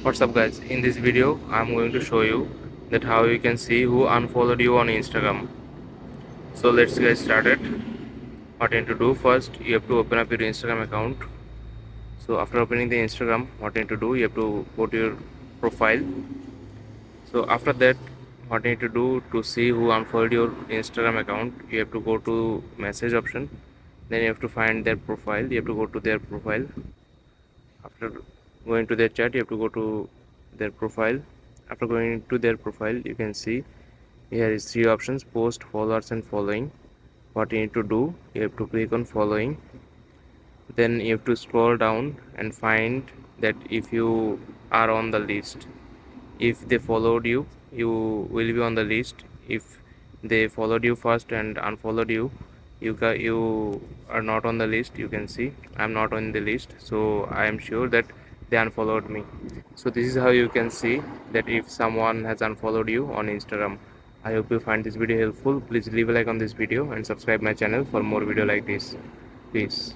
What's up guys, in this video I'm going to show you that how you can see who unfollowed you on Instagram. So let's get started. What you need to do, first you have to open up your Instagram account. So after opening the Instagram, what you need to do, you have to go to your profile. So after that, what you need to do to see who unfollowed your Instagram account, you have to go to message option. Then you have to find their profile. You have to go to their profile. After going to their chat, you have to go to their profile. After going to their profile, you can see here is three options: post, followers and following. What you need to do, you have to click on following. Then you have to scroll down and find that if you are on the list. If they followed you, you will be on the list. If they followed you first and unfollowed you, you are not on the list. You can see I'm not on the list, so I am sure that they unfollowed me. So this is how you can see that if someone has unfollowed you on Instagram. I hope you find this video helpful. Please leave a like on this video and subscribe my channel for more video like this. Peace.